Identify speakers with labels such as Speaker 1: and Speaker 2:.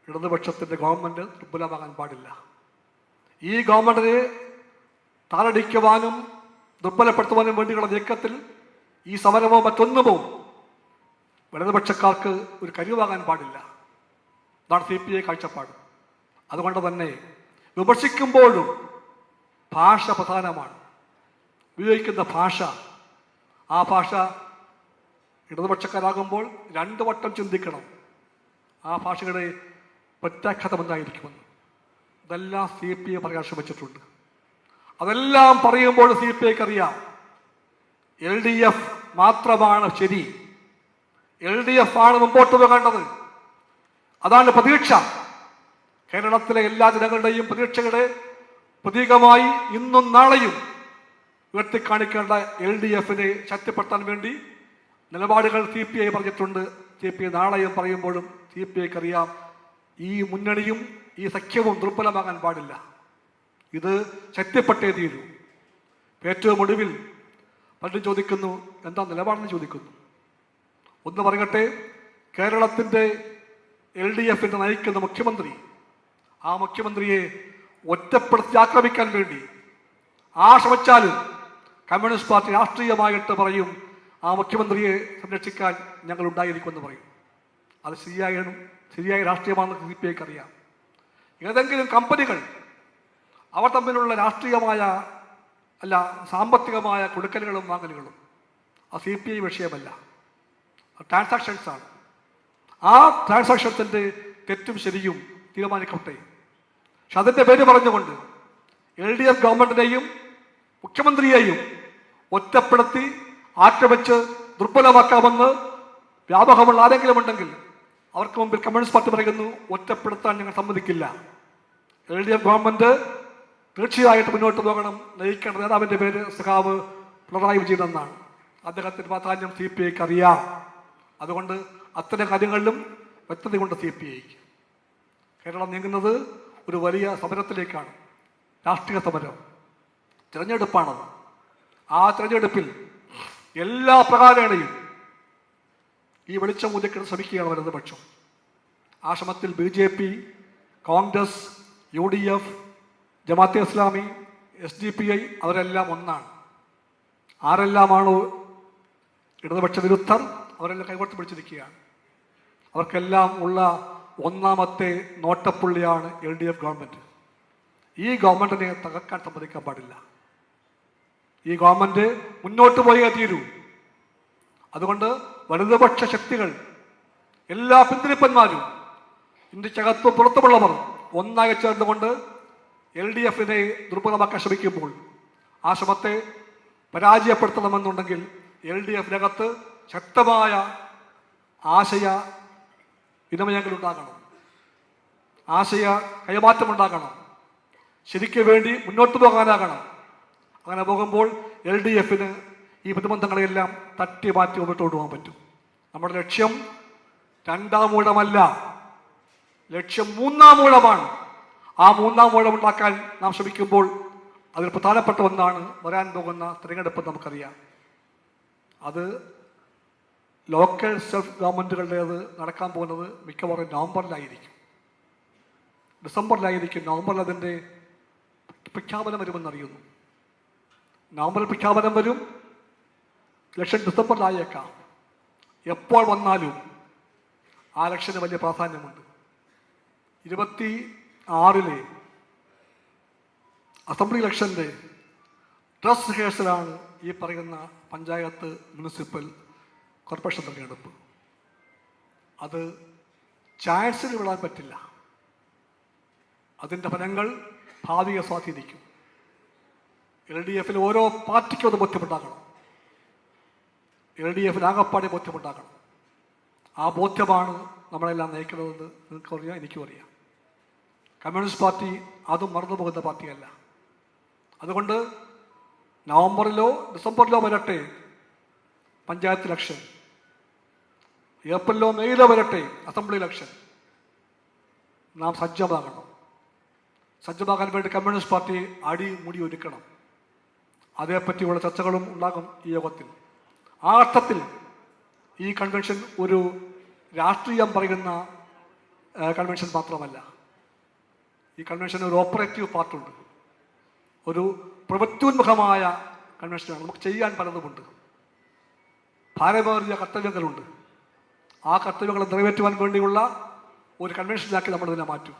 Speaker 1: ഇടതുപക്ഷത്തിൻ്റെ ഗവൺമെൻറ് ദുർബലമാകാൻ പാടില്ല. ഈ ഗവൺമെൻറ്റിനെ താറടിക്കുവാനും ദുർബലപ്പെടുത്തുവാനും വേണ്ടിയുള്ള നീക്കത്തിൽ ഈ സമരമോ മറ്റൊന്നുമോ ഇടതുപക്ഷക്കാർക്ക് ഒരു കരുവാകാൻ പാടില്ല. അതാണ് CPI കാഴ്ചപ്പാട്. അതുകൊണ്ട് തന്നെ വിമർശിക്കുമ്പോഴും ഭാഷ പ്രധാനമാണ്. ഉപയോഗിക്കുന്ന ഭാഷ, ആ ഭാഷ ഇടതുപക്ഷക്കാരാകുമ്പോൾ 2 വട്ടം ചിന്തിക്കണം. ആ ഭാഷയുടെ പ്രത്യാഘാതം എന്തായിരിക്കുമെന്ന്. ഇതെല്ലാം CPI പറയാൻ ശ്രമിച്ചിട്ടുണ്ട്. അതെല്ലാം പറയുമ്പോൾ CPIക്ക് അറിയാം LDF മാത്രമാണ് ശരി, LDF ആണ് മുമ്പോട്ട് പോകേണ്ടത്. അതാണ് പ്രതീക്ഷ. കേരളത്തിലെ എല്ലാ ജനങ്ങളുടെയും പ്രതീക്ഷയുടെ പ്രതീകമായി ഇന്നും നാളെയും ഉയർത്തിക്കാണിക്കേണ്ട LDFനെ ശക്തിപ്പെടുത്താൻ വേണ്ടി നിലപാടുകൾ CPI പറഞ്ഞിട്ടുണ്ട്. CPI നാളെയും പറയുമ്പോഴും CPIക്ക് അറിയാം ഈ മുന്നണിയും ഈ സഖ്യവും ദുർബലമാകാൻ പാടില്ല. ഇത് ശക്തിപ്പെട്ടേ തീരൂ. ഏറ്റവും ഒടുവിൽ പലരും ചോദിക്കുന്നു, എന്താ നിലപാടെന്ന് ചോദിക്കുന്നു. ഒന്ന് പറയട്ടെ, കേരളത്തിൻ്റെ LDFനെ നയിക്കുന്ന മുഖ്യമന്ത്രി, ആ മുഖ്യമന്ത്രിയെ ഒറ്റപ്പെടുത്തി ആക്രമിക്കാൻ വേണ്ടി ശ്രമിച്ചാലും കമ്മ്യൂണിസ്റ്റ് പാർട്ടി രാഷ്ട്രീയമായിട്ട് പറയും ആ മുഖ്യമന്ത്രിയെ സംരക്ഷിക്കാൻ ഞങ്ങൾ ഉണ്ടായിരിക്കുമെന്ന് പറയും. അത് ശരിയായ രാഷ്ട്രീയമാണെന്ന് CPIക്ക് അറിയാം. ഏതെങ്കിലും കമ്പനികൾ അവർ തമ്മിലുള്ള രാഷ്ട്രീയമായ സാമ്പത്തികമായ കൊടുക്കലുകളും വാങ്ങലുകളും ആ CPI വിഷയമല്ല, ട്രാൻസാക്ഷൻസാണ്. ആ ട്രാൻസാക്ഷൻസിൻ്റെ തെറ്റും ശരിയും തീരുമാനിക്കട്ടെ. പക്ഷെ അതിൻ്റെ പേര് പറഞ്ഞുകൊണ്ട് LDF ഗവൺമെൻറ്റിനെയും മുഖ്യമന്ത്രിയെയും ഒറ്റപ്പെടുത്തി ആക്രമിച്ച് ദുർബലമാക്കാമെന്ന് വ്യാപകമുള്ള ആരെങ്കിലും ഉണ്ടെങ്കിൽ അവർക്ക് മുമ്പിൽ കമ്മ്യൂണിസ്റ്റ് പാർട്ടി പറയുന്നു, ഒറ്റപ്പെടുത്താൻ ഞങ്ങൾ സമ്മതിക്കില്ല. LDF ഗവൺമെൻറ് തീർച്ചയായിട്ടും മുന്നോട്ട് പോകണം. നയിക്കേണ്ട നേതാവിൻ്റെ പേര് സഖാവ് പിണറായി വിജയൻ എന്നാണ്. അദ്ദേഹത്തിൻ്റെ പ്രാധാന്യം CPIക്ക് അറിയാം. അതുകൊണ്ട് അത്തരം കാര്യങ്ങളിലും വ്യക്തതയുണ്ട് CPIക്ക്. കേരളം നീങ്ങുന്നത് ഒരു വലിയ സമരത്തിലേക്കാണ്. രാഷ്ട്രീയ സമരം, തിരഞ്ഞെടുപ്പാണത്. ആ തിരഞ്ഞെടുപ്പിൽ എല്ലാ പ്രകാരേണയും ഈ വെളിച്ചം ഊതിക്കാൻ ശ്രമിക്കുകയാണ് വലതുപക്ഷം. ആ ശ്രമത്തിൽ BJP, Congress, UDF, Jamaat-e Islami, SDPI അവരെല്ലാം ഒന്നാണ്. ആരെല്ലാമാണോ ഇടതുപക്ഷ വിരുദ്ധർ അവരെല്ലാം കൈകോർത്ത് പിടിച്ചിരിക്കുകയാണ്. അവർക്കെല്ലാം ഉള്ള ഒന്നാമത്തെ നോട്ടപ്പുള്ളിയാണ് LDF ഗവൺമെൻറ്. ഈ ഗവൺമെൻറ്റിനെ തകർക്കാൻ സമ്മതിക്കാൻ പാടില്ല. ഈ ഗവൺമെൻറ് മുന്നോട്ട് പോയേ തീരൂ. അതുകൊണ്ട് വലതുപക്ഷ ശക്തികൾ, എല്ലാ പിന്തിരിപ്പന്മാരും, ഇന്ത്യക്കകത്തും പുറത്തുമുള്ളവർ ഒന്നായി ചേർന്നുകൊണ്ട് LDFനെ ദുർബലമാക്കാൻ ശ്രമിക്കുമ്പോൾ ആ ശ്രമത്തെ പരാജയപ്പെടുത്തണമെന്നുണ്ടെങ്കിൽ LDFനകത്ത് ശക്തമായ ആശയ വിനിമയങ്ങളുണ്ടാകണം, ആശയ കൈമാറ്റമുണ്ടാകണം, ശരിക്ക് വേണ്ടി മുന്നോട്ട് പോകാനാകണം. അങ്ങനെ പോകുമ്പോൾ LDFന് ഈ പ്രതിബന്ധങ്ങളെല്ലാം തട്ടി മാറ്റി മുന്നോട്ട് കൊണ്ടുപോകാൻ പറ്റും. നമ്മുടെ ലക്ഷ്യം 2ാം ഊഴമല്ല, ലക്ഷ്യം 3ാം ഊഴമാണ്. ആ 3ാം ഊഴം ഉണ്ടാക്കാൻ നാം ശ്രമിക്കുമ്പോൾ അതിൽ പ്രധാനപ്പെട്ട ഒന്നാണ് വരാൻ പോകുന്ന തിരഞ്ഞെടുപ്പ്. നമുക്കറിയാം അത് ലോക്കൽ സെൽഫ് ഗവൺമെൻറ്റുകളുടേത് നടക്കാൻ പോകുന്നത് മിക്കവാറും നവംബറിലായിരിക്കും, ഡിസംബറിലായിരിക്കും. നവംബറിൽ അതിൻ്റെ പ്രഖ്യാപനം വരുമെന്നറിയുന്നു. നവംബറിൽ പ്രഖ്യാപനം വരും, ഇലക്ഷൻ ഡിസംബറിലായേക്കാം. എപ്പോൾ വന്നാലും ആ ഇലക്ഷന് വലിയ പ്രാധാന്യമുണ്ട്. 26 അസംബ്ലി ഇലക്ഷൻ്റെ ഡ്രസ് റിഹേഴ്സലാണ് ഈ പറയുന്ന പഞ്ചായത്ത്, മുനിസിപ്പൽ, കോർപ്പറേഷൻ തിരഞ്ഞെടുപ്പ്. അത് ചാൻസിന് വിടാൻ പറ്റില്ല. അതിൻ്റെ ഫലങ്ങൾ ഭാവിയെ സ്വാധീനിക്കും. LDFിൽ ഓരോ പാർട്ടിക്കും അത് ബോധ്യമുണ്ടാകണം. LDFിൽ ആകപ്പാടെ ബോധ്യമുണ്ടാകണം. ആ ബോധ്യമാണ് നമ്മളെല്ലാം നയിക്കുന്നതെന്ന് നിങ്ങൾക്കും അറിയാം, എനിക്കും അറിയാം. കമ്മ്യൂണിസ്റ്റ് പാർട്ടി അതും മറന്നു പോകുന്ന പാർട്ടിയല്ല. അതുകൊണ്ട് നവംബറിലോ ഡിസംബറിലോ വരട്ടെ പഞ്ചായത്ത് ഇലക്ഷൻ, ഏപ്രിലോ മെയ്യിലോ വരട്ടെ അസംബ്ലി ഇലക്ഷൻ, നാം സജ്ജമാകണം. സജ്ജമാകാൻ വേണ്ടി കമ്മ്യൂണിസ്റ്റ് പാർട്ടി അടിമുടി ഒരുക്കണം. അതേപ്പറ്റിയുള്ള ചർച്ചകളും ഉണ്ടാകും ഈ യോഗത്തിൽ. ആ അർത്ഥത്തിൽ ഈ കൺവെൻഷൻ ഒരു രാഷ്ട്രീയം പറയുന്ന കൺവെൻഷൻ മാത്രമല്ല. ഈ കൺവെൻഷന് ഒരു ഓപ്പറേറ്റീവ് പാർട്ടുണ്ട്, ഒരു പ്രവൃത്യോന്മുഖമായ കൺവെൻഷനാണ്. നമുക്ക് ചെയ്യാൻ പലതുമുണ്ട്, ഭാരമേറിയ കർത്തവ്യങ്ങളുണ്ട്. ആ കർത്തവ്യങ്ങൾ നിറവേറ്റുവാൻ വേണ്ടിയുള്ള ഒരു കൺവെൻഷനാക്കി നമ്മളിതിനെ മാറ്റും.